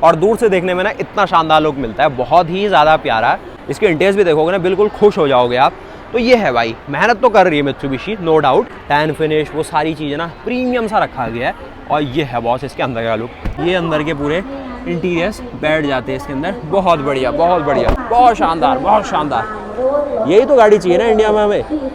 और दूर से देखने में ना इतना शानदार लुक मिलता है, बहुत ही ज़्यादा प्यारा। इसकी इंटेरियर भी देखोगे ना बिल्कुल खुश हो जाओगे आप। तो ये है भाई, मेहनत तो कर रही है Mitsubishi no doubt. Tan finish वो सारी चीज़ें ना प्रीमियम सा रखा गया है। और ये है बॉस इसके अंदर का लुक, ये अंदर के पूरे इंटीरियर्स बैठ जाते हैं इसके अंदर। बहुत बढ़िया, बहुत बढ़िया, बहुत शानदार, बहुत शानदार। यही तो गाड़ी चाहिए ना इंडिया में हमें।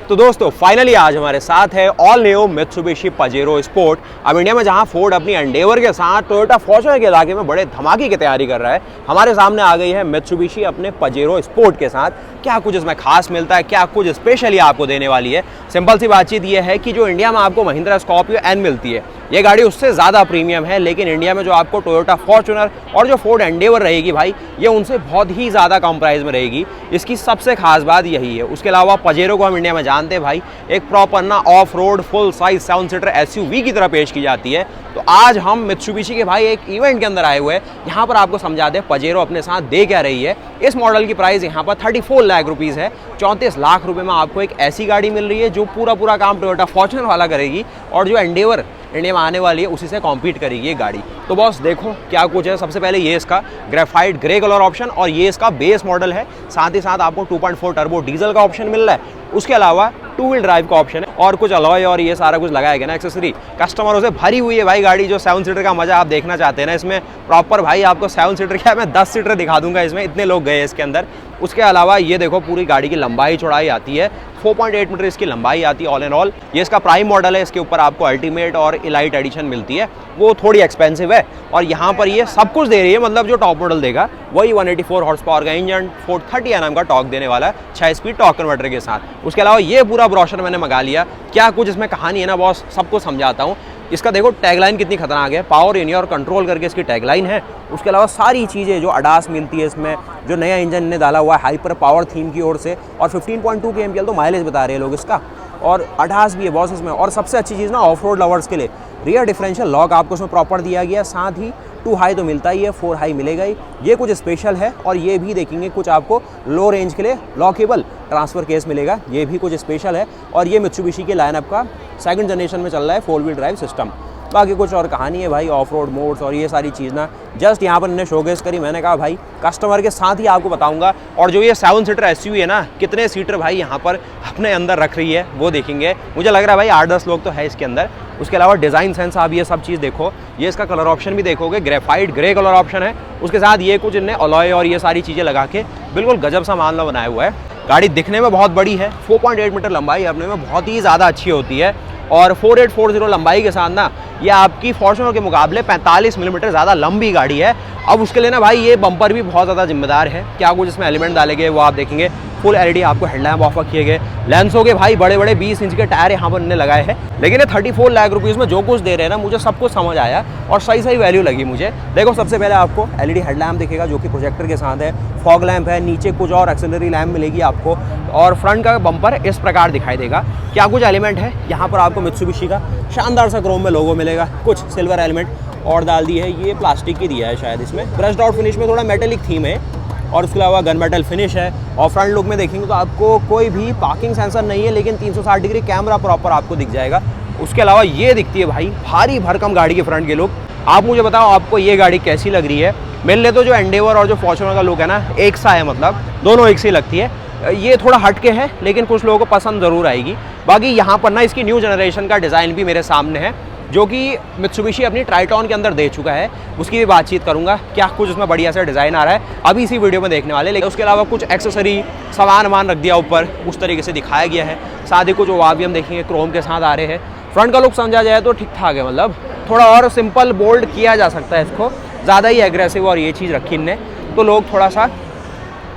तो दोस्तों फाइनली आज हमारे साथ है all new Mitsubishi Pajero sport. अब इंडिया में जहां फोर्ड अपनी एंडेवर के साथ टोयोटा फॉर्च्यूनर के इलाके में बड़े धमाके की तैयारी कर रहा है, हमारे सामने आ गई है मित्सुबिशी अपने पजेरो स्पोर्ट के साथ। क्या कुछ इसमें खास मिलता है, क्या कुछ स्पेशली आपको देने वाली है। सिंपल सी बातचीत ये है कि जो इंडिया में आपको महिंद्रा स्कॉर्पियो एन मिलती है, ये गाड़ी उससे ज़्यादा प्रीमियम है, लेकिन इंडिया में जो आपको टोयोटा फॉर्च्यूनर और जो फोर्ड एंडेवर रहेगी भाई, ये उनसे बहुत ही ज़्यादा कम प्राइस में रहेगी। इसकी सबसे खास बात यही है। उसके अलावा पजेरो को हम इंडिया में जानते हैं भाई, एक प्रॉपर ना of road full size 7 seater SUV की तरह पेश की जाती है। तो आज हम मित्सुबिशी के भाई एक इवेंट के अंदर आए हुए हैं, यहाँ पर आपको समझा दें पजेरो अपने साथ दे क्या रही है। इस मॉडल की प्राइस यहाँ पर 34 लाख रुपीज़ है। 34 लाख रुपए में आपको एक ऐसी गाड़ी मिल रही है जो पूरा काम टोयोटा फॉर्च्यूनर वाला करेगी, और जो एंडेवर इंडिया में आने वाली है उसी से कॉम्पीट करेगी ये गाड़ी। तो बॉस देखो क्या कुछ है। सबसे पहले ये इसका ग्रेफाइट ग्रे कलर ऑप्शन, और ये इसका बेस मॉडल है। साथ ही साथ आपको 2.4 टर्बो डीजल का ऑप्शन मिल रहा है। उसके अलावा 2 व्हील ड्राइव का ऑप्शन है, और कुछ अलॉय और ये सारा कुछ लगाया गया ना एक्सेसरी कस्टमरों से भरी हुई है भाई गाड़ी। जो 7 सीटर का मजा आप देखना चाहते हैं ना इसमें, प्रॉपर भाई आपको 7 सीटर क्या मैं 10 सीटर दिखा दूंगा इसमें, इतने लोग गए इसके अंदर। उसके अलावा ये देखो पूरी गाड़ी की लंबाई चौड़ाई आती है, 4.8 मीटर इसकी लंबाई आती है ऑल एंड ऑल। ये इसका प्राइम मॉडल है, इसके ऊपर आपको अल्टीमेट और इलाइट एडिशन मिलती है, वो थोड़ी एक्सपेंसिव है। और यहाँ पर ये सब कुछ दे रही है, मतलब जो टॉप मॉडल देगा वही 184 हॉर्स पावर का इंजन, 430 Nm का टॉर्क देने वाला है 6 स्पीड टॉर्क कन्वर्टर के साथ। उसके अलावा ये पूरा ब्रोशर मैंने मंगा लिया। क्या कुछ इसमें कहानी है ना बॉस, सबको समझाता हूँ। इसका देखो टैगलाइन कितनी खतरनाक है, पावर इन योर कंट्रोल करके इसकी टैगलाइन है। उसके अलावा सारी चीज़ें जो अडास मिलती है इसमें, जो नया इंजन ने डाला हुआ है हाइपर पावर थीम की ओर से, और 15.2 kmpl तो माइलेज बता रहे हैं लोग इसका, और अडास भी है बॉस इसमें। और सबसे अच्छी चीज़ ना ऑफ रोड लवर्स के लिए रियर डिफरेंशियल लॉक आपको उसमें प्रॉपर दिया गया है। साथ ही 2 हाई तो मिलता ही है, 4 हाई मिलेगा ही, ये कुछ स्पेशल है। और ये भी देखेंगे कुछ आपको लो रेंज के लिए लॉकेबल ट्रांसफ़र केस मिलेगा, ये भी कुछ स्पेशल है। और ये मित्सुबिशी के लाइनअप का 2nd जनरेशन में चल रहा है 4 व्हील ड्राइव सिस्टम। बाकी कुछ और कहानी है भाई, ऑफ रोड मोड्स और ये सारी चीज़ ना जस्ट यहाँ पर इन्हें शोकेस करी। मैंने कहा भाई कस्टमर के साथ ही आपको बताऊंगा। और जो ये 7 सीटर SUV है ना, कितने सीटर भाई यहाँ पर अपने अंदर रख रही है वो देखेंगे। मुझे लग रहा है भाई 8-10 लोग तो है इसके अंदर। उसके अलावा डिज़ाइन सेंस आप ये सब चीज़ देखो, ये इसका कलर ऑप्शन भी देखोगे, ग्रेफाइट ग्रे कलर ऑप्शन है। उसके साथ ये कुछ इनने अलॉय और ये सारी चीज़ें लगा के बिल्कुल गजब सा मामला बनाया हुआ है। गाड़ी दिखने में बहुत बड़ी है, 4.8 मीटर लंबाई अपने में बहुत ही ज़्यादा अच्छी होती है। और 4840 लंबाई के साथ ना ये आपकी फॉर्च्यूनर के मुकाबले 45 मिलीमीटर ज़्यादा लंबी गाड़ी है। अब उसके लिए ना भाई ये बम्पर भी बहुत ज़्यादा जिम्मेदार है। क्या कुछ इसमें एलिमेंट डाले गए वो आप देखेंगे। फुल LED आपको हेडलैम्प ऑफर किए गए। लेंसों के भाई बड़े बड़े 20 इंच के टायर यहाँ पर इन्होंने लगाए हैं। लेकिन ये 34 लाख रुपीज़ में जो कुछ दे रहे हैं ना, मुझे सब कुछ समझ आया और सही वैल्यू लगी मुझे। देखो सबसे पहले आपको LED हेडलैम्प दिखेगा जो कि प्रोजेक्टर के साथ है, फॉग लैम्प है, नीचे कुछ और एक्सिलरी लैम्प मिलेगी आपको, और फ्रंट का बम्पर इस प्रकार दिखाई देगा। क्या कुछ एलिमेंट है यहाँ पर आपको मित्सुबिशी का शानदार सा क्रोम में लोगो मिलेगा, कुछ सिल्वर एलिमेंट और डाल दी है, ये प्लास्टिक की दिया है शायद। इसमें ब्रश्ड आउट फिनिश में थोड़ा मेटेलिक थीम है, और उसके अलावा गन मेटल फिनिश है। और फ्रंट लुक में देखेंगे तो आपको कोई भी पार्किंग सेंसर नहीं है, लेकिन 360 डिग्री कैमरा प्रॉपर आपको दिख जाएगा। उसके अलावा ये दिखती है भाई भारी भरकम गाड़ी के फ्रंट के लुक। आप मुझे बताओ आपको ये गाड़ी कैसी लग रही है। मेरे लिए तो जो एंडेवर और जो फॉर्च्यूनर का लुक है ना एक सा है, मतलब दोनों एक सी लगती है। ये थोड़ा हटके है लेकिन कुछ लोगों को पसंद ज़रूर आएगी। बाकी यहाँ पर ना इसकी न्यू जनरेशन का डिज़ाइन भी मेरे सामने है, जो कि मित्सुबिशी अपनी ट्राइटॉन के अंदर दे चुका है। उसकी भी बातचीत करूंगा, क्या कुछ उसमें बढ़िया सा डिज़ाइन आ रहा है अभी इसी वीडियो में देखने वाले। लेकिन उसके अलावा कुछ एक्सेसरी सामान रख दिया ऊपर, उस तरीके से दिखाया गया है। साथ ही कुछ ओवाल भी हम देखेंगे क्रोम के साथ आ रहे हैं। फ्रंट का लुक समझा जाए तो ठीक ठाक है, मतलब थोड़ा और सिंपल बोल्ड किया जा सकता है इसको, ज़्यादा ही एग्रेसिव और ये चीज़ रखी इनने तो लोग थोड़ा सा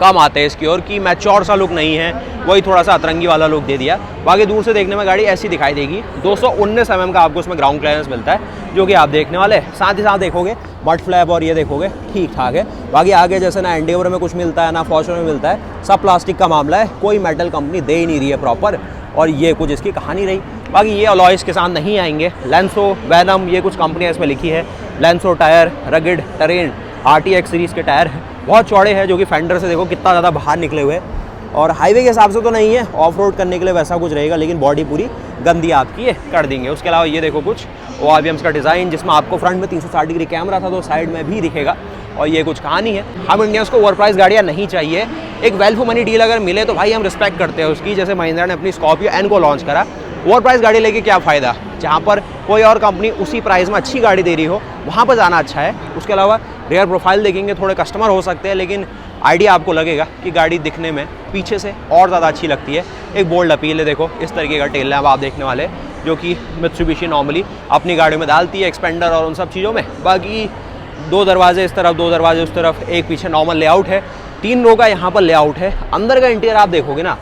कम आते हैं इसकी ओर, कि मैच्योर सा लुक नहीं है, वही थोड़ा सा अतरंगी वाला लुक दे दिया। बाकी दूर से देखने में गाड़ी ऐसी दिखाई देगी। 219 mm का आपको इसमें ग्राउंड क्लियरेंस मिलता है, जो कि आप देखने वाले हैं। साथ ही साथ देखोगे मड फ्लैप और ये देखोगे ठीक ठाक है। बाकी आगे जैसे ना एंडेवर में कुछ मिलता है ना फॉर्च्यूनर में मिलता है, सब प्लास्टिक का मामला है, कोई मेटल कंपनी दे ही नहीं रही है प्रॉपर। और ये कुछ इसकी कहानी रही। बाकी ये अलॉयस के साथ नहीं आएंगे। लेंसो, वैनम, ये कुछ कंपनियाँ इसमें लिखी है। लेंसो tyre, rugged, terrain, RTX series के टायर हैं, बहुत चौड़े हैं, जो कि फेंडर से देखो कितना ज़्यादा बाहर निकले हुए। और हाईवे के हिसाब से तो नहीं है, ऑफ रोड करने के लिए वैसा कुछ रहेगा, लेकिन बॉडी पूरी गंदी आपकी है कर देंगे। उसके अलावा ये देखो कुछ ORVMs का डिज़ाइन, जिसमें आपको फ्रंट में 360 डिग्री कैमरा था तो साइड में भी दिखेगा। और ये कुछ कहानी है। हम इंडियंस को ओवर प्राइस गाड़ियाँ नहीं चाहिए। एक वैल्यू फॉर मनी डील अगर मिले तो भाई हम रिस्पेक्ट करते हैं उसकी। जैसे महिंद्रा ने अपनी स्कॉर्पियो एन को लॉन्च करा, ओवर प्राइस गाड़ी लेके क्या फ़ायदा, जहाँ पर कोई और कंपनी उसी प्राइस में अच्छी गाड़ी दे रही हो वहाँ पर जाना अच्छा है। उसके अलावा रेयर प्रोफाइल देखेंगे, थोड़े कस्टमर हो सकते हैं, लेकिन आइडिया आपको लगेगा कि गाड़ी दिखने में पीछे से और ज़्यादा अच्छी लगती है। एक बोल्ड अपील है, देखो इस तरीके का टेल लैम्प आप देखने वाले, जो कि मित्सुबिशी नॉर्मली अपनी गाड़ियों में डालती है, एक्सपेंडर और उन सब चीज़ों में। बाकी 2 दरवाजे इस तरफ, 2 दरवाजे उस तरफ, एक पीछे नॉर्मल लेआउट है, 3 रो का यहाँ पर लेआउट है। अंदर का इंटीरियर आप देखोगे ना,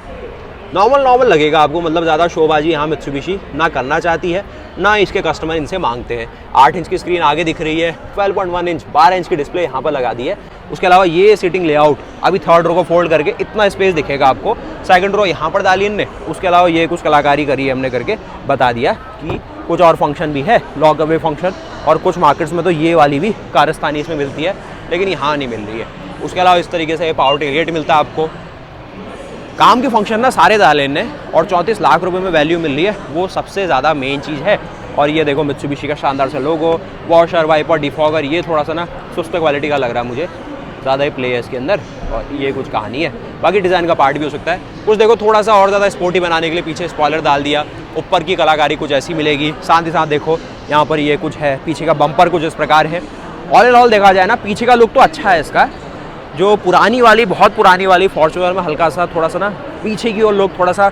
नॉर्मल लगेगा आपको, मतलब ज़्यादा शोबाजी यहाँ मित्सुबिशी ना करना चाहती है, ना इसके कस्टमर इनसे मांगते हैं। 8 इंच की स्क्रीन आगे दिख रही है, 12.1 इंच 12 इंच की डिस्प्ले यहाँ पर लगा दी है। उसके अलावा ये सीटिंग लेआउट, अभी 3rd रो को फोल्ड करके इतना स्पेस दिखेगा आपको। 2nd रो यहाँ पर डाली इनने। उसके अलावा ये कुछ कलाकारी करी है हमने करके बता दिया कि कुछ और फंक्शन भी है, लॉक अवे फंक्शन, और कुछ मार्केट्स में तो ये वाली भी कारस्तानी इसमें मिलती है, लेकिन यहाँ नहीं मिल रही है। उसके अलावा इस तरीके से पावर टेलगेट मिलता है आपको। काम के फंक्शन ना सारे डाले इनने, और 34 लाख रुपए में वैल्यू मिल रही है, वो सबसे ज़्यादा मेन चीज़ है। और ये देखो मित्सुबिशी का शानदार सा लोगो, वॉशर, वाइपर, डिफॉगर, ये थोड़ा सा ना सुस्त क्वालिटी का लग रहा है मुझे, ज़्यादा ही प्ले है इसके अंदर। और ये कुछ कहानी है, बाकी डिज़ाइन का पार्ट भी हो सकता है कुछ। देखो थोड़ा सा और ज़्यादा स्पोर्टी बनाने के लिए पीछे स्पॉइलर डाल दिया, ऊपर की कलाकारी कुछ ऐसी मिलेगी। साथ ही साथ देखो यहाँ पर ये कुछ है, पीछे का बम्पर कुछ इस प्रकार है। ऑल इन ऑल देखा जाए ना, पीछे का लुक तो अच्छा है इसका। जो पुरानी वाली, बहुत पुरानी वाली फॉर्च्यूनर में हल्का सा थोड़ा सा ना पीछे की ओर लुक थोड़ा सा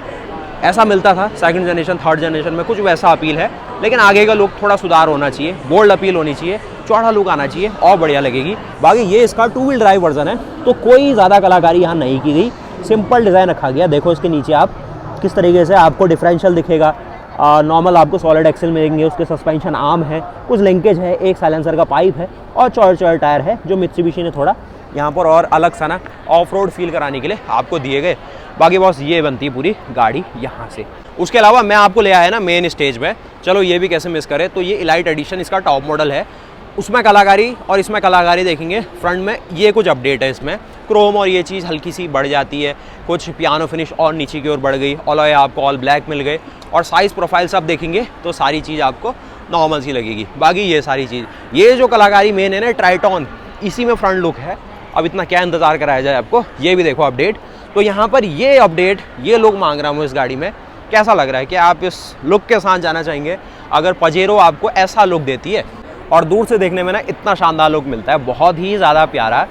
ऐसा मिलता था 2nd जनरेशन 3rd जनरेशन में, कुछ वैसा अपील है। लेकिन आगे का लुक थोड़ा सुधार होना चाहिए, बोल्ड अपील होनी चाहिए, चौड़ा लुक आना चाहिए और बढ़िया लगेगी। बाकी ये इसका 2 व्हील ड्राइव वर्जन है, तो कोई ज़्यादा कलाकारी यहाँ नहीं की गई, सिंपल डिज़ाइन रखा गया। देखो इसके नीचे आप किस तरीके से आपको डिफरेंशियल दिखेगा, नॉर्मल आपको सॉलिड एक्सल मिलेंगे, उसके सस्पेंशन आर्म है, कुछ लिंकेज है, एक साइलेंसर का पाइप है, और चौड़े टायर है, जो मित्सुबिशी ने थोड़ा यहाँ पर और अलग सा ना ऑफ रोड फील कराने के लिए आपको दिए गए। बाकी बॉस ये बनती है पूरी गाड़ी यहाँ से। उसके अलावा मैं आपको ले आया ना मेन स्टेज पे, चलो ये भी कैसे मिस करे, तो ये इलाइट एडिशन इसका टॉप मॉडल है। उसमें कलाकारी और इसमें कलाकारी देखेंगे। फ्रंट में ये कुछ अपडेट है, इसमें क्रोम और ये चीज़ हल्की सी बढ़ जाती है, कुछ पियानो फिनिश और नीचे की ओर बढ़ गई, ऑलॉय आपको ऑल ब्लैक मिल गए, और साइज़ प्रोफाइल सब देखेंगे तो सारी चीज़ आपको नॉर्मल सी लगेगी। बाकी ये सारी चीज़, ये जो कलाकारी मेन है ना ट्राइटॉन, इसी में फ्रंट लुक है। अब इतना क्या इंतज़ार कराया जाए आपको, ये भी देखो अपडेट। तो यहाँ पर ये अपडेट, ये लुक मांग रहा हूँ इस गाड़ी में, कैसा लग रहा है कि आप इस लुक के साथ जाना चाहेंगे अगर पजेरो आपको ऐसा लुक देती है? और दूर से देखने में ना इतना शानदार लुक मिलता है, बहुत ही ज़्यादा प्यारा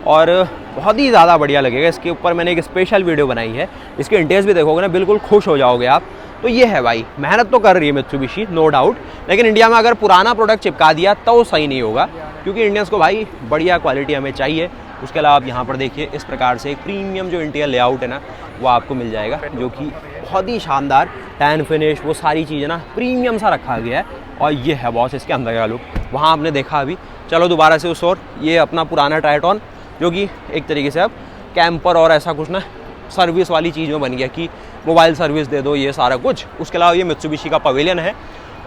और बहुत ही ज़्यादा बढ़िया लगेगा। इसके ऊपर मैंने एक स्पेशल वीडियो बनाई है, इसके इंटीरियर्स भी देखोगे ना बिल्कुल खुश हो जाओगे आप। तो ये है भाई, मेहनत तो कर रही है मित्सुबिशी नो डाउट, लेकिन इंडिया में अगर पुराना प्रोडक्ट चिपका दिया तो सही नहीं होगा, क्योंकि इंडियंस को भाई बढ़िया क्वालिटी हमें चाहिए। उसके अलावा आप यहाँ पर देखिए इस प्रकार से एक प्रीमियम जो इंटीरियर लेआउट है ना वो आपको मिल जाएगा, जो कि बहुत ही शानदार टैन फिनिश, वो सारी चीज़ें ना प्रीमियम सा रखा गया है। और ये है बॉस इसके अंदर का लुक, वहाँ आपने देखा अभी। चलो दोबारा से उस और, ये अपना पुराना ट्राइटॉन जो कि एक तरीके से अब कैंपर और ऐसा कुछ ना सर्विस वाली चीज़ में बन गया कि मोबाइल सर्विस दे दो, ये सारा कुछ। उसके अलावा ये मित्सुबिशी का पवेलियन है,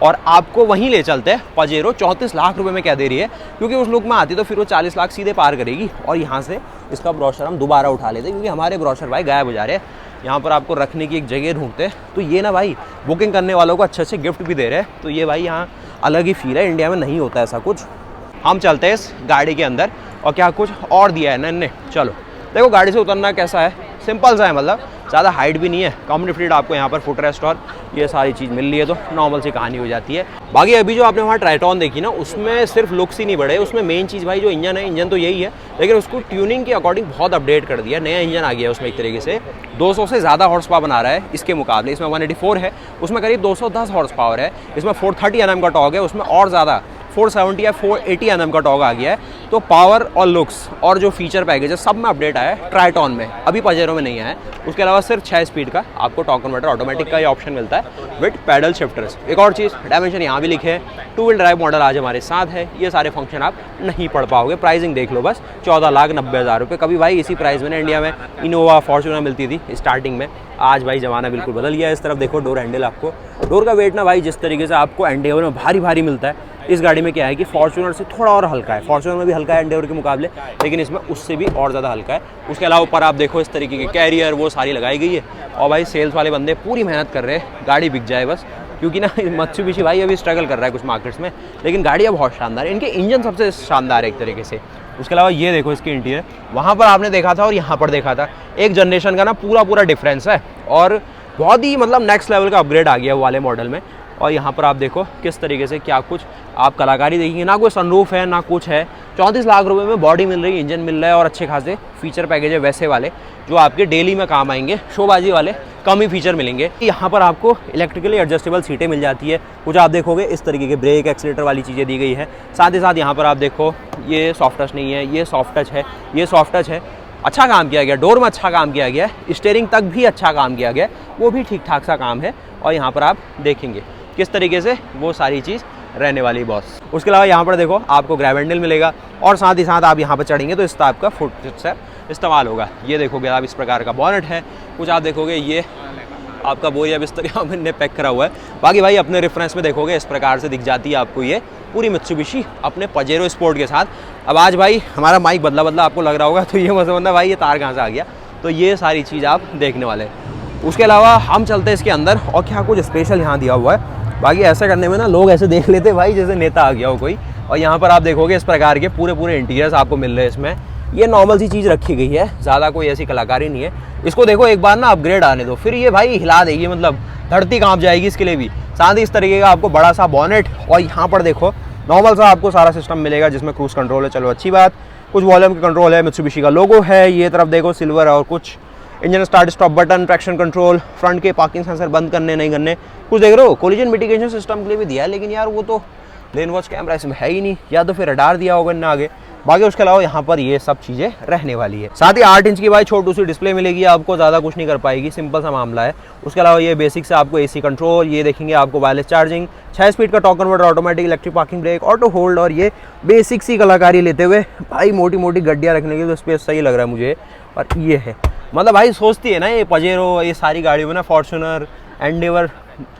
और आपको वहीं ले चलते हैं। पजेरो 34 लाख रुपए में क्या दे रही है, क्योंकि उस लुक में आती तो फिर वो 40 लाख सीधे पार करेगी। और यहाँ से इसका ब्रोशर हम दोबारा उठा लेते, क्योंकि हमारे ब्रोशर भाई गायब हो जा रहे हैं। यहाँ पर आपको रखने की एक जगह ढूंढते हैं, तो ये ना भाई बुकिंग करने वालों को अच्छे अच्छे गिफ्ट भी दे रहे हैं। तो ये भाई यहाँ अलग ही फील है, इंडिया में नहीं होता ऐसा कुछ। हम चलते हैं इस गाड़ी के अंदर, और क्या कुछ और दिया है ना इनने। चलो देखो गाड़ी से उतरना कैसा है, सिंपल सा है, मतलब ज़्यादा हाइट भी नहीं है, कंपनी फिटेड आपको यहाँ पर फुट रेस्ट और ये सारी चीज़ मिल रही है, तो नॉर्मल सी कहानी हो जाती है। बाकी अभी जो आपने वहाँ ट्राइटॉन देखी ना, उसमें सिर्फ लुक्स ही नहीं बढ़े, उसमें मेन चीज़ भाई जो इंजन है, इंजन तो यही है, लेकिन उसको ट्यूनिंग के अकॉर्डिंग बहुत अपडेट कर दिया, नया इंजन आ गया उसमें। एक तरीके से 200 से ज़्यादा हॉर्स पावर बना रहा है इसके मुकाबले। इसमें 184 है, उसमें करीब 210 हॉर्स पावर है। इसमें 430 Nm का टॉर्क है, उसमें और ज़्यादा 470 या 480 Nm का टॉर्क आ गया है। तो पावर और लुक्स और जो फीचर पैकेज है सब में अपडेट आया है ट्राइटॉन में, अभी पजेरो में नहीं आया है। उसके अलावा सिर्फ 6 स्पीड का आपको टॉर्क कन्वर्टर ऑटोमेटिक का ये ऑप्शन मिलता है विद पैडल शिफ्टर्स। एक और चीज़, डायमेंशन यहाँ भी लिखे है, 2 व्हील ड्राइव मॉडल आज हमारे साथ है। ये सारे फंक्शन आप नहीं पढ़ पाओगे। प्राइसिंग देख लो बस, 14,90,000 रुपये। कभी भाई इसी प्राइस में ना इंडिया में इनोवा फॉर्च्यूनर मिलती थी स्टार्टिंग में, आज भाई ज़माना बिल्कुल बदल गया है। इस तरफ देखो डोर हैंडल, आपको डोर का वेट ना भाई जिस तरीके से आपको एंडेवर में भारी भारी मिलता है, इस गाड़ी में क्या है कि फॉर्च्यूनर से थोड़ा और हल्का है। फॉर्च्यूनर में भी हल्का है एंडेवर के मुकाबले, लेकिन इसमें उससे भी और ज़्यादा हल्का है। उसके अलावा ऊपर आप देखो इस तरीके के कैरियर वो सारी लगाई गई है। और भाई सेल्स वाले बंदे पूरी मेहनत कर रहे हैं, गाड़ी बिक जाए बस, क्योंकि ना मित्सुबिशी भाई अभी स्ट्रगल कर रहा है कुछ मार्केट्स में, लेकिन गाड़ियाँ बहुत शानदार है, इनके इंजन सबसे शानदार है एक तरीके से। उसके अलावा ये देखो इसकी इंटीरियर, वहाँ पर आपने देखा था और यहाँ पर देखा था, एक जनरेशन का ना पूरा डिफरेंस है, और बहुत ही मतलब नेक्स्ट लेवल का अपग्रेड आ गया वो वाले मॉडल में। और यहाँ पर आप देखो किस तरीके से क्या कुछ आप कलाकारी देखेंगे, ना कोई सनरूफ है ना कुछ है। 34 लाख रुपए में बॉडी मिल रही है, इंजन मिल रहा है और अच्छे खासे फीचर पैकेज है वैसे वाले जो आपके डेली में काम आएंगे, शोबाजी वाले कम ही फीचर मिलेंगे। यहाँ पर आपको इलेक्ट्रिकली एडजस्टेबल सीटें मिल जाती है, कुछ आप देखोगे इस तरीके के ब्रेक एक्सीलेटर वाली चीज़ें दी गई है। साथ ही साथ यहाँ पर आप देखो ये सॉफ्ट टच नहीं है, ये सॉफ्ट टच है, ये सॉफ्ट टच है। अच्छा काम किया गया, डोर में अच्छा काम किया गया, स्टीयरिंग तक भी अच्छा काम किया गया, वो भी ठीक ठाक सा काम है। और यहाँ पर आप देखेंगे किस तरीके से वो सारी चीज़ रहने वाली बॉस। उसके अलावा यहाँ पर देखो आपको ग्रैब हैंडल मिलेगा, और साथ ही साथ आप यहाँ पर चढ़ेंगे तो इस टाइप का फुट से इस्तेमाल होगा। ये देखोगे आप इस प्रकार का बॉनेट है, कुछ आप देखोगे ये आपका बोरिया बिस्तर यहाँ मैंने पैक करा हुआ है। बाकी भाई अपने रेफरेंस में देखोगे इस प्रकार से दिख जाती है आपको ये पूरी मित्सुबिशी अपने पजेरो स्पोर्ट के साथ। अब आज भाई हमारा माइक बदला आपको लग रहा होगा, तो ये मत समझना भाई ये तार कहाँ से आ गया, तो ये सारी चीज़ आप देखने वाले हैं। उसके अलावा हम चलते हैं इसके अंदर और क्या कुछ स्पेशल यहाँ दिया हुआ है। बाकी ऐसा करने में ना लोग ऐसे देख लेते भाई जैसे नेता आ गया हो कोई। और यहाँ पर आप देखोगे इस प्रकार के पूरे इंटीरियर्स आपको मिल रहे हैं इसमें। ये नॉर्मल सी चीज़ रखी गई है, ज़्यादा कोई ऐसी कलाकारी नहीं है। इसको देखो एक बार ना अपग्रेड आने दो, फिर ये भाई हिला देगी, मतलब धरती कांप जाएगी इसके लिए भी। साथ ही इस तरीके का आपको बड़ा सा बॉनेट, और यहाँ पर देखो नॉर्मल सा आपको सारा सिस्टम मिलेगा जिसमें क्रूज कंट्रोल है, चलो अच्छी बात। कुछ वॉल्यूम के कंट्रोल है, मित्सुबिशी का लोगो है, ये तरफ देखो सिल्वर है, और कुछ engine start stop button, traction control, front के पार्किंग सेंसर बंद करने नहीं करने, कुछ देख रहे हो कोलिजन मिटिगेशन सिस्टम के लिए भी दिया है, लेकिन यार वो तो लेन वॉच कैमरा इसमें है ही नहीं, या तो फिर रडार दिया होगा इन्हें आगे। बाकी उसके अलावा यहाँ पर ये सब चीज़ें रहने वाली है। साथ ही 8 इंच की भाई छोटी सी डिस्प्ले मिलेगी आपको, ज़्यादा कुछ नहीं कर पाएगी, सिंपल सा मामला है। उसके अलावा ये बेसिक से आपको एसी कंट्रोल, ये देखेंगे आपको वायरलेस चार्जिंग, 6 स्पीड का torque converter, automatic electric parking brake, auto hold, और ये बेसिक सी कलाकारी लेते हुए भाई मोटी गड्डियाँ रखने के लिए स्पेस सही लग रहा है मुझे। और ये है मतलब भाई सोचती है ना ये पजेरो, ये सारी गाड़ियों में ना फॉर्च्यूनर, एंडेवर,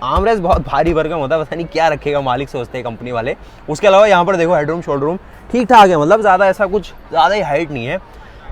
आर्मरेस्ट बहुत भारी भरकम होता है, पता नहीं क्या रखेगा मालिक सोचते हैं कंपनी वाले। उसके अलावा यहाँ पर देखो हेडरूम शोल्डर रूम ठीक ठाक है, मतलब ज़्यादा ऐसा कुछ ज़्यादा ही हाइट नहीं है।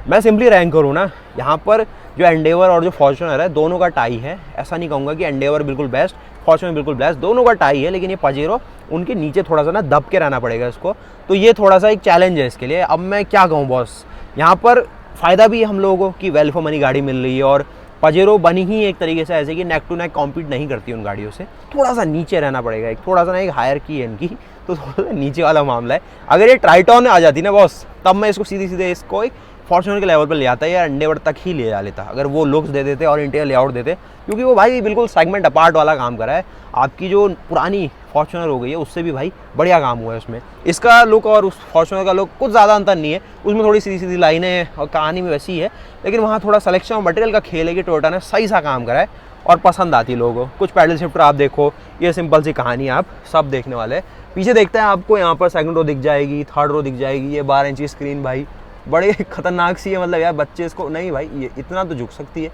मैं सिंपली रैंक करूँ ना, यहाँ पर जो एंडेवर और जो फॉर्च्यूनर है दोनों का टाई है। ऐसा नहीं कहूँगा कि एंडेवर बिल्कुल बेस्ट, फॉर्च्यूनर बिल्कुल बेस्ट, दोनों का टाई है, लेकिन ये पजेरो उनके नीचे थोड़ा सा ना दब के रहना पड़ेगा इसको, तो ये थोड़ा सा एक चैलेंज है इसके लिए। अब मैं क्या कहूँ बॉस, यहाँ पर फ़ायदा भी है हम लोगों को कि वेल फॉर मनी गाड़ी मिल रही है, और पजेरो बनी ही एक तरीके से ऐसे कि नेक टू नेक कॉम्पीट नहीं करती उन गाड़ियों से, थोड़ा सा नीचे रहना पड़ेगा, एक थोड़ा सा ना एक हायर की है इनकी, तो थोड़ा सा नीचे वाला मामला है। अगर ये ट्राइटॉन आ जाती ना बॉस, तब मैं इसको सीधे इसको एक फॉर्च्यूनर के लेवल पर ले आता है या एंडेवर तक ही ले जा लेता, अगर वो लुक्स दे देते और इंटीरियर लेआउट देते, क्योंकि वो भाई बिल्कुल सेगमेंट अपार्ट वाला काम करा है। आपकी जो पुरानी फॉर्च्यूनर हो गई है उससे भी भाई बढ़िया काम हुआ है उसमें। इसका लुक और उस फॉर्च्यूनर का लुक कुछ ज़्यादा अंतर नहीं है, उसमें थोड़ी सीधी लाइनें हैं और कहानी में वैसी है, लेकिन वहाँ थोड़ा सिलेक्शन और मटेरियल का खेल है कि टोयोटा ने सही सा काम करा है और पसंद आती है लोगों को। कुछ पैडल शिफ्टर आप देखो, ये सिंपल सी कहानी आप सब देखने वाले हैं। पीछे देखते हैं आपको यहाँ पर सेकंड रो दिख जाएगी, थर्ड रो दिख जाएगी, ये 12 इंच की स्क्रीन भाई बड़े खतरनाक सी है, मतलब यार बच्चे इसको नहीं भाई ये इतना तो झुक सकती है,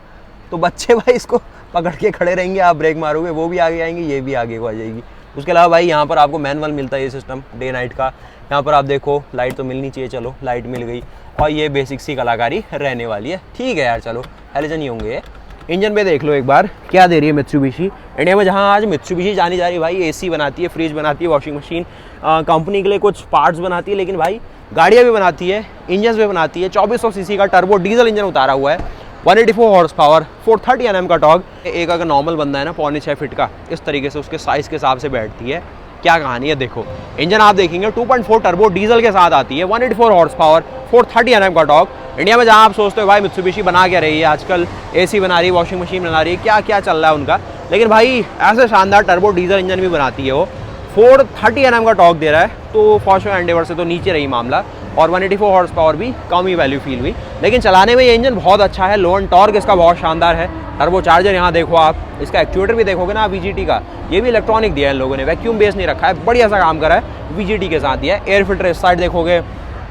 तो बच्चे भाई इसको पकड़ के खड़े रहेंगे, आप ब्रेक मारोगे वो भी आगे आएंगे, ये भी आगे को आ जाएगी। उसके अलावा भाई यहाँ पर आपको मैनुअल मिलता है ये सिस्टम डे नाइट का। यहाँ पर आप देखो लाइट तो मिलनी चाहिए, चलो लाइट मिल गई, और ये बेसिक सी कलाकारी रहने वाली है। ठीक है यार चलो हेलोजन ही होंगे। इंजन पे देख लो एक बार क्या दे रही है मित्सुबिशी इंडिया में, जहाँ आज मित्सुबिशी जानी जा रही है भाई, एसी बनाती है, फ्रिज बनाती है, वॉशिंग मशीन कंपनी के लिए कुछ पार्ट्स बनाती है, लेकिन भाई गाड़ियाँ भी बनाती है, इंजन भी बनाती है। 2400 सीसी का टर्बो डीजल इंजन उतारा हुआ है, 184 हॉर्स पावर, 430 Nm का टॉर्क। एक अगर नॉर्मल बंदा है ना 5.6 फीट का, इस तरीके से उसके साइज़ के हिसाब से बैठती है। क्या कहानी है देखो, इंजन आप देखेंगे 2.4 टर्बो डीजल के साथ आती है, 184 हॉर्स पावर, 430 Nm का टॉर्क। इंडिया में जहाँ आप सोचते हो भाई मित्सुबिशी बना क्या रही है आजकल, एसी बना रही है, वॉशिंग मशीन बना रही है, क्या क्या चल रहा है उनका, लेकिन भाई ऐसे शानदार टर्बो डीजल इंजन भी बनाती है वो। 430 Nm का टॉर्क दे रहा है, तो फॉर्च्यूनर एंडेवर से तो नीचे रही मामला, और 184 हॉर्स पावर भी कम ही वैल्यू फील हुई, लेकिन चलाने में ये इंजन बहुत अच्छा है। लो एंड टॉर्क इसका बहुत शानदार है। टर्बो चार्जर यहाँ देखो आप, इसका एक्चुएटर भी देखोगे ना VGT का, ये भी इलेक्ट्रॉनिक दिया है इन लोगों ने, वैक्यूम बेस नहीं रखा है, बढ़िया सा काम करा है, VGT के साथ दिया है। एयर फिल्टर इस साइड देखोगे।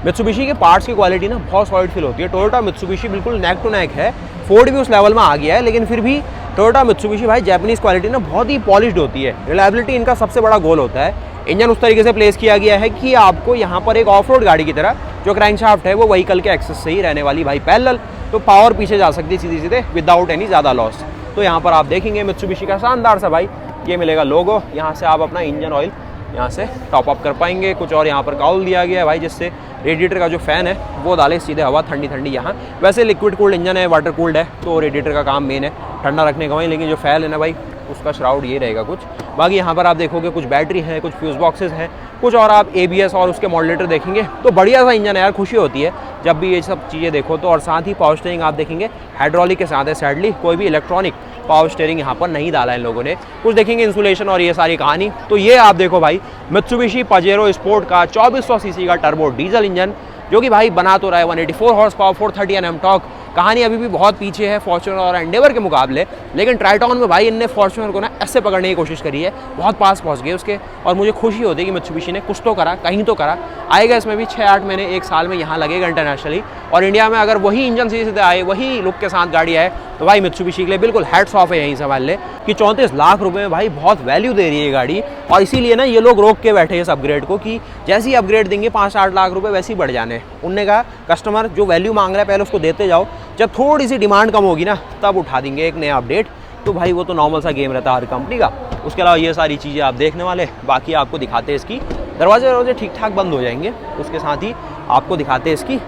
मित्सुबिशी के पार्ट्स की क्वालिटी ना बहुत सॉलिड फील होती है। टोयोटा मित्सुबिशी बिल्कुल नेक टू नेक है, फोर्ड भी उस लेवल में आ गया है, लेकिन फिर भी टोयोटा मित्सुबिशी भाई जापानीज क्वालिटी ना बहुत ही पॉलिश्ड होती है। रिलायबिलिटी इनका सबसे बड़ा गोल होता है। इंजन उस तरीके से प्लेस किया गया है कि आपको यहाँ पर एक ऑफ रोड गाड़ी की तरह जो क्रैंकशाफ्ट है वो व्हीकल के एक्सेस से ही रहने वाली भाई पैरेलल, तो पावर पीछे जा सकती है सीधे सीधे विदाउट एनी ज़्यादा लॉस। तो यहाँ पर आप देखेंगे मित्सुबिशी का शानदार सा भाई ये मिलेगा लोगो, यहाँ से आप अपना इंजन ऑयल यहाँ से टॉप अप कर पाएंगे। कुछ और यहाँ पर काउल दिया गया है भाई, जिससे रेडिएटर का जो फ़ैन है वो डाले सीधे हवा ठंडी ठंडी यहाँ। वैसे लिक्विड कूल्ड इंजन है, वाटर कूल्ड है, तो रेडिएटर का काम मेन है ठंडा रखने का वहीं, लेकिन जो फैन है ना भाई उसका श्राउड ये रहेगा कुछ। बाकी यहाँ पर आप देखोगे कुछ बैटरी है, कुछ फ्यूज़ बॉक्सेस हैं, कुछ और आप ABS और उसके मॉडरेटर देखेंगे तो बढ़िया सा इंजन है यार, खुशी होती है जब भी ये सब चीज़ें देखो तो। और साथ ही पावर स्टीयरिंग आप देखेंगे हाइड्रोलिक के साथ है, सैडली कोई भी इलेक्ट्रॉनिक पावर स्टीयरिंग यहाँ पर नहीं डाला है इन लोगों ने। कुछ देखेंगे इंसुलेशन और ये सारी कहानी। तो ये आप देखो भाई मित्सुबिशी पजेरो स्पोर्ट का 2400 सीसी का टर्बो डीजल इंजन, जो कि भाई बना तो रहा है 184 हॉर्स पावर 430 Nm टॉर्क। कहानी अभी भी बहुत पीछे है फॉर्च्यूनर और एंडेवर के मुकाबले, लेकिन ट्राइटॉन में भाई इनने फॉर्च्यूनर को ना ऐसे पकड़ने की कोशिश करी है, बहुत पास पहुंच गए उसके। और मुझे खुशी होती है कि मित्सुबिशी ने कुछ तो करा, कहीं तो करा। आएगा इसमें भी 6-8 महीने 1 साल में यहाँ लगेगा इंटरनेशनली, और इंडिया में अगर वही इंजन सीधे आए, वही लुक के साथ गाड़ी आए तो भाई मित्सुबिशी के लिए बिल्कुल हैट्स ऑफ है यहीं समझ ले कि 34 लाख रुपए में भाई बहुत वैल्यू दे रही है ये गाड़ी। और इसीलिए ना ये लोग रोक के बैठे इस अपग्रेड को कि जैसे ही अपग्रेड देंगे 5-8 लाख रुपए वैसे ही बढ़ जाने। उनने कहा कस्टमर जो वैल्यू मांग रहा है पहले उसको देते जाओ, जब थोड़ी सी डिमांड कम होगी ना तब उठा देंगे एक नया अपडेट। तो भाई वो तो नॉर्मल सा गेम रहता है हर कंपनी का। उसके अलावा ये सारी चीज़ें आप देखने वाले, बाकी आपको दिखाते हैं इसकी दरवाजे ठीक ठाक बंद हो जाएंगे। उसके साथ ही आपको दिखाते हैं इसकी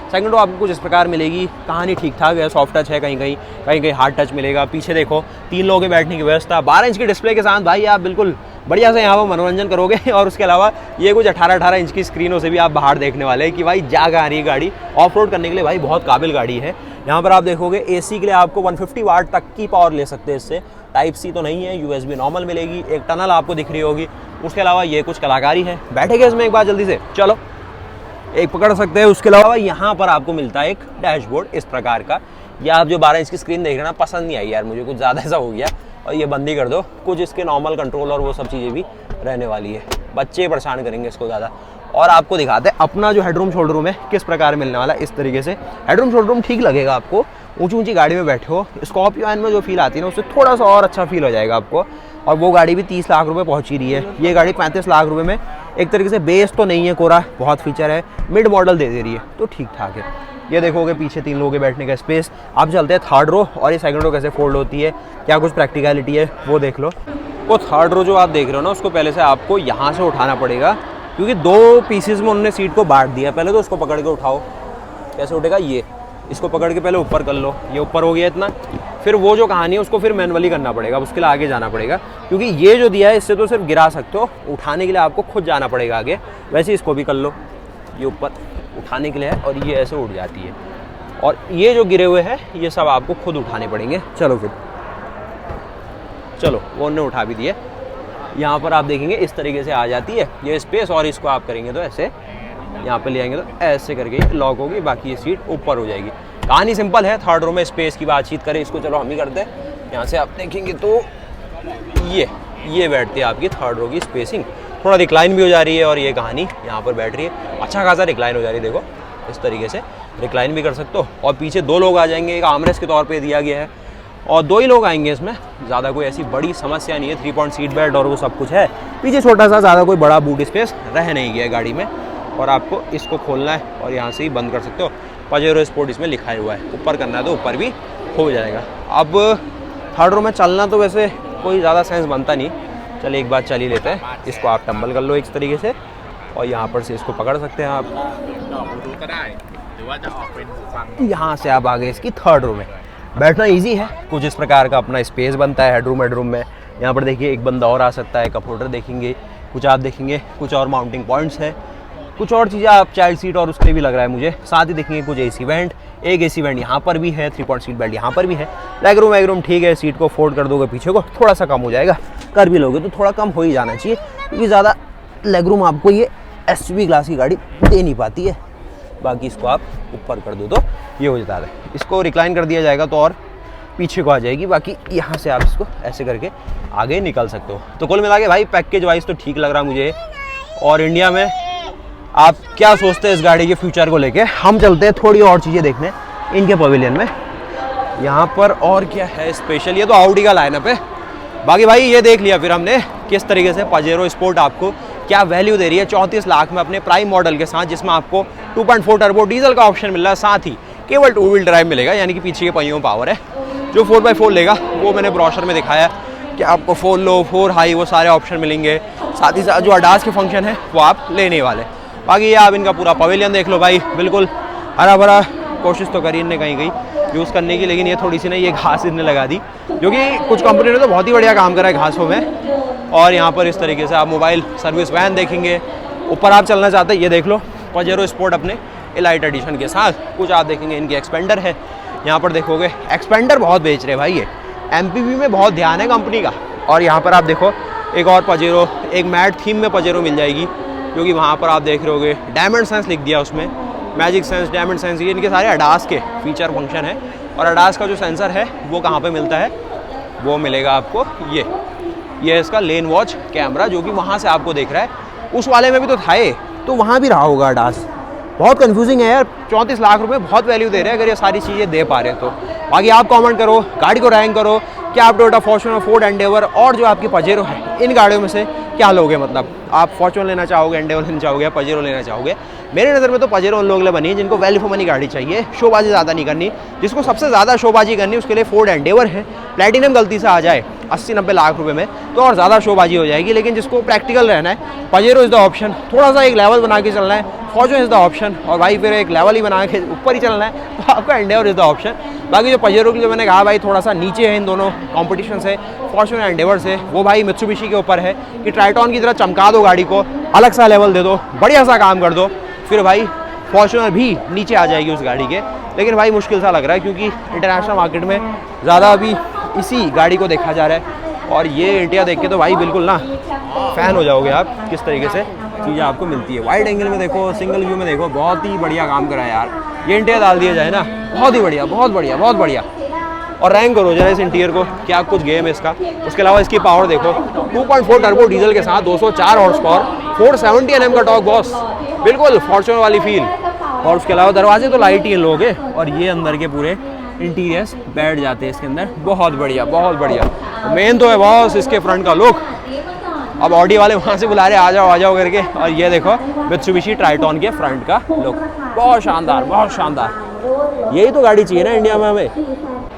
सेकंड डो आपको कुछ इस प्रकार मिलेगी। कहानी ठीक ठाक है, सॉफ्ट टच है, कहीं हार्ड टच मिलेगा। पीछे देखो 3 लोगों के बैठने की व्यवस्था, 12 इंच की डिस्प्ले के साथ भाई आप बिल्कुल बढ़िया से यहाँ पर मनोरंजन करोगे। और उसके अलावा ये कुछ 18-18 इंच की स्क्रीनों से भी आप बाहर देखने वाले हैं कि भाई जाग आ रही है गाड़ी। ऑफ रोड करने के लिए भाई बहुत काबिल गाड़ी है। यहाँ पर आप देखोगे AC के लिए आपको 150 वाट तक की पावर ले सकते हैं इससे। टाइप C तो नहीं है, USB नॉर्मल मिलेगी। एक टनल आपको दिख रही होगी। उसके अलावा ये कुछ कलाकारी है। बैठेगा इसमें एक बार जल्दी से, चलो एक पकड़ सकते हैं। उसके अलावा यहाँ पर आपको मिलता है एक डैशबोर्ड इस प्रकार का। या आप जो 12 इंच की स्क्रीन देख रहे हैं ना, पसंद नहीं आई यार मुझे, कुछ ज़्यादा ऐसा हो गया और ये बंद ही कर दो। कुछ इसके नॉर्मल कंट्रोल और वो सब चीज़ें भी रहने वाली है, बच्चे परेशान करेंगे इसको ज़्यादा। और आपको दिखाते हैं अपना जो हेडरूम शोल्डर रूम है किस प्रकार मिलने वाला है। इस तरीके से हेडरूम शोल्डर रूम ठीक लगेगा आपको, ऊंची गाड़ी में बैठे हो। स्कॉर्पियो में जो फील आती है ना उससे थोड़ा सा और अच्छा फील हो जाएगा आपको। और वो गाड़ी भी 30 लाख रुपए पहुंच ही रही है, ये गाड़ी 35 लाख रुपए में एक तरीके से बेस तो नहीं है कोरा, बहुत फीचर है, मिड मॉडल दे रही है तो ठीक ठाक है। ये देखोगे पीछे 3 लोगों के बैठने का स्पेस। आप चलते हैं थर्ड रो, और ये सेकंड रो कैसे फोल्ड होती है, क्या कुछ प्रैक्टिकलिटी है वो देख लो। वो थर्ड रो जो आप देख रहे हो ना, उसको पहले से आपको यहाँ से उठाना पड़ेगा, क्योंकि 2 पीसेज में उन्होंने सीट को बांट दिया। पहले तो उसको पकड़ के उठाओ, कैसे उठेगा ये, इसको पकड़ के पहले ऊपर कर लो, ये ऊपर हो गया इतना। फिर वो जो कहानी है उसको फिर मैनुअली करना पड़ेगा, उसके लिए आगे जाना पड़ेगा, क्योंकि ये जो दिया है इससे तो सिर्फ गिरा सकते हो, उठाने के लिए आपको खुद जाना पड़ेगा आगे। वैसे इसको भी कर लो, ये ऊपर उठाने के लिए है और ये ऐसे उठ जाती है। और ये जो गिरे हुए हैं ये सब आपको खुद उठाने पड़ेंगे। चलो फिर चलो, वो उन्होंने उठा भी दिए। यहाँ पर आप देखेंगे इस तरीके से आ जाती है ये स्पेस, और इसको आप करेंगे तो ऐसे यहाँ पे ले आएंगे तो ऐसे करके लॉक होगी, बाकी ये सीट ऊपर हो जाएगी। कहानी सिंपल है। थर्ड रो में स्पेस की बातचीत करें, इसको चलो हम ही करते हैं। यहाँ से आप देखेंगे तो ये बैठती है आपकी थर्ड रो की स्पेसिंग, थोड़ा रिक्लाइन भी हो जा रही है। और ये कहानी यहाँ पर बैठ रही है, अच्छा खासा रिक्लाइन हो जा रही है। देखो इस तरीके से रिक्लाइन भी कर सकते हो। और पीछे 2 लोग आ जाएंगे, एक आर्मरेस्ट के तौर पे दिया गया है, और 2 ही लोग आएंगे इसमें, ज़्यादा कोई ऐसी बड़ी समस्या नहीं है। 3 पॉइंट सीट बेल्ट और वो सब कुछ है। पीछे छोटा सा, ज़्यादा कोई बड़ा बूट स्पेस रह नहीं गया गाड़ी में। और आपको इसको खोलना है और यहाँ से ही बंद कर सकते हो। पजेरो स्पोर्ट इसमें लिखा हुआ है, ऊपर करना है तो ऊपर भी हो जाएगा। अब थर्ड रो में चलना तो वैसे कोई ज़्यादा सेंस बनता नहीं, चलिए एक बार चल ही लेते हैं। इसको आप टम्बल कर लो इस तरीके से, और यहाँ पर से इसको पकड़ सकते हैं आप। यहाँ से आप आ गए इसकी थर्ड रो में। बैठना इजी है, कुछ इस प्रकार का अपना स्पेस बनता है हेडरूम में। यहाँ पर देखिए एक बंदा और आ सकता है, कप होल्डर देखेंगे, कुछ आप देखेंगे, कुछ और माउंटिंग पॉइंट्स है, कुछ और चीज़ें आप चाइल्ड सीट और उसके भी लग रहा है मुझे। साथ ही देखेंगे कुछ AC वेंट, एक AC वेंट यहाँ पर भी है, 3 पॉइंट सीट बेल्ट यहाँ पर भी है। लेग रूम ठीक है, सीट को फोल्ड कर दोगे पीछे को थोड़ा सा कम हो जाएगा, कर भी लोगे तो थोड़ा कम हो ही जाना चाहिए, क्योंकि ज़्यादा लेग रूम आपको ये SUV क्लास की गाड़ी दे नहीं पाती है। बाकी इसको आप ऊपर कर दो तो ये हो जाता है। इसको रिक्लाइन कर दिया जाएगा तो और पीछे को आ जाएगी। बाकी यहाँ से आप इसको ऐसे करके आगे निकल सकते हो। तो कुल मिला के भाई पैकेज वाइज तो ठीक लग रहा मुझे। और इंडिया में आप क्या सोचते हैं इस गाड़ी के फ्यूचर को लेके? हम चलते हैं थोड़ी और चीज़ें देखने इनके पवेलियन में। यहाँ पर और क्या है स्पेशल, ये तो ऑडी का लाइनअप है। बाकी भाई ये देख लिया फिर हमने किस तरीके से पजेरो स्पोर्ट आपको क्या वैल्यू दे रही है 34 लाख में अपने प्राइम मॉडल के साथ, जिसमें आपको 2.4 टर्बो डीजल का ऑप्शन मिल रहा है। साथ ही केवल 2 व्हील ड्राइव मिलेगा, यानी कि पीछे के पहियों पावर है। जो 4x4 लेगा वो मैंने ब्रोशर में दिखाया, कि आपको 4 लो 4 हाई वो सारे ऑप्शन मिलेंगे। साथ ही साथ जो अडास के फंक्शन है वो आप लेने वाले। बाकी ये आप इनका पूरा पवेलियन देख लो भाई, बिल्कुल हरा भरा। कोशिश तो करी इनने कहीं यूज़ करने की, लेकिन ये थोड़ी सी ना ये घास इनने लगा दी, जो कि कुछ कंपनी ने तो बहुत ही बढ़िया काम करा है घासों में। और यहाँ पर इस तरीके से आप मोबाइल सर्विस वैन देखेंगे। ऊपर आप चलना चाहते हैं, ये देख लो पजेरो स्पोर्ट अपने एलाइट एडिशन के साथ। कुछ आप देखेंगे इनकी एक्सपेंडर है, यहाँ पर देखोगे एक्सपेंडर बहुत बेच रहे हैं भाई, ये MPV में बहुत ध्यान है कंपनी का। और यहाँ पर आप देखो एक और पजेरो, एक मैट थीम में पजेरो मिल जाएगी, जो कि वहाँ पर आप देख रहे होगे डायमंड सेंस लिख दिया उसमें, मैजिक सेंस, डायमंड सेंस, ये इनके सारे अडास के फीचर फंक्शन है। और अडास का जो सेंसर है वो कहाँ पे मिलता है, वो मिलेगा आपको ये इसका लेन वॉच कैमरा, जो कि वहाँ से आपको देख रहा है। उस वाले में भी तो था ये, तो वहाँ भी रहा होगा अडास। बहुत कंफ्यूजिंग है यार, 34 लाख रुपए बहुत वैल्यू दे रहे हैं अगर ये सारी चीज़ें दे पा रहे हैं तो। बाकी आप कमेंट करो, गाड़ी को रैंक करो कि आप टोयोटा फॉर्च्यूनर, फोर्ड एंडेवर और जो आपकी पजेरो है, इन गाड़ियों में से क्या लोगे। मतलब आप फॉर्च्यूनर लेना चाहोगे, एंडेवर लेना चाहोगे, पजेरो लेना चाहोगे। मेरे नज़र में तो पजेरो उन लोगों के लिए बनी है जिनको वैल्यू फॉर मनी गाड़ी चाहिए, शोबाजी ज़्यादा नहीं करनी। जिसको सबसे ज़्यादा शोबाजी करनी उसके लिए फोर्ड एंडेवर है। प्लैटिनम गलती से आ जाए 80-90 लाख रुपए में तो और ज़्यादा शोबाजी हो जाएगी। लेकिन जिसको प्रैक्टिकल रहना है, पजेरो इज़ द ऑप्शन। थोड़ा सा एक लेवल बना के चलना है, फॉर्च्यूनर इज़ द ऑप्शन। और भाई फिर एक लेवल ही बना के ऊपर ही चलना है तो आपका एंडेवर इज़ द ऑप्शन। बाकी जो पजेरो की जो मैंने कहा भाई थोड़ा सा नीचे है इन दोनों कॉम्पिटिशन से, फॉर्च्यूनर एंडेवर से, वो भाई मित्सुबिशी के ऊपर है कि ट्राइटॉन की तरह चमका दो गाड़ी को, अलग सा लेवल दे दो, बढ़िया सा काम कर दो, फिर भाई फॉर्च्यूनर भी नीचे आ जाएगी उस गाड़ी के। लेकिन भाई मुश्किल सा लग रहा है क्योंकि इंटरनेशनल मार्केट में ज़्यादा अभी इसी गाड़ी को देखा जा रहा है। और ये इंडिया देख के तो भाई बिल्कुल ना फ़ैन हो जाओगे आप, किस तरीके से चीज़ें आपको मिलती है। वाइड एंगल में देखो, सिंगल व्यू में देखो, बहुत ही बढ़िया काम करा है यार। ये इंटीरियर डाल दिया जाए ना, बहुत ही बढ़िया, बहुत बढ़िया, बहुत बढ़िया। और रैंक करो जरा इस इंटीरियर को, क्या कुछ गेम है इसका। उसके अलावा इसकी पावर देखो, 2.4 टर्बो डीजल के साथ 204 हॉर्स पावर, 470 Nm का टॉर्क बॉस, बिल्कुल फॉर्च्यूनर वाली फील। और उसके अलावा दरवाजे तो लाइट ही हैं लोगे। और ये अंदर के पूरे इंटीरियर्स बैठ जाते हैं इसके अंदर, बहुत बढ़िया, बहुत बढ़िया। मेन तो है बॉस इसके फ्रंट का लुक। अब ऑडी वाले वहाँ से बुला रहे आ जाओ करके। और ये देखो मित्सुबिशी ट्राइटॉन के फ्रंट का लुक, बहुत शानदार, बहुत शानदार। यही तो गाड़ी चाहिए ना इंडिया में हमें।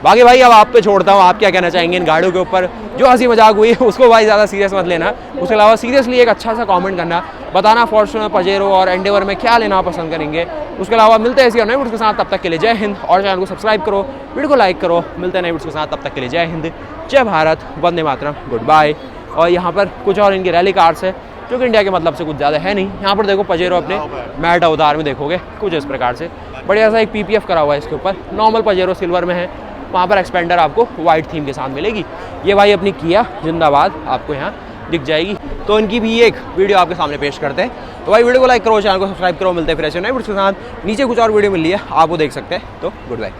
बाकी भाई अब आप पे छोड़ता हूँ, आप क्या कहना चाहेंगे इन गाड़ियों के ऊपर। जो हंसी मजाक हुई उसको भाई ज़्यादा सीरियस मत लेना। उसके अलावा सीरियसली एक अच्छा सा कमेंट करना, बताना फॉर्च्यूनर, पजेरो और एंडेवर में क्या लेना पसंद करेंगे। उसके अलावा मिलते हैं ऐसी और नई वीडियोस के साथ, तब तक के लिए जय हिंद। और चैनल को सब्सक्राइब करो, वीडियो को लाइक करो। मिलते हैं नई वीडियोस के साथ, तब तक के लिए जय हिंद, जय भारत, वंदे मातरम, गुड बाय। और यहाँ पर कुछ और इनकी रैली कार्स है जो कि इंडिया के मतलब से कुछ ज़्यादा है नहीं। यहाँ पर देखो पजेरो अपने मैट अवतार में देखोगे कुछ इस प्रकार से, बढ़िया सा एक PPF करा हुआ है इसके ऊपर। नॉर्मल पजेरो सिल्वर में है, वहाँ पर एक्सपेंडर आपको वाइट थीम के साथ मिलेगी। ये भाई अपनी किया जिंदाबाद आपको यहाँ दिख जाएगी। तो इनकी भी एक वीडियो आपके सामने पेश करते हैं। तो भाई वीडियो को लाइक करो, चैनल को सब्सक्राइब करो। मिलते हैं फिर ऐसे नए वीडियो के साथ। नीचे कुछ और वीडियो मिल रही है, आप वो देख सकते हैं। तो गुड बाय।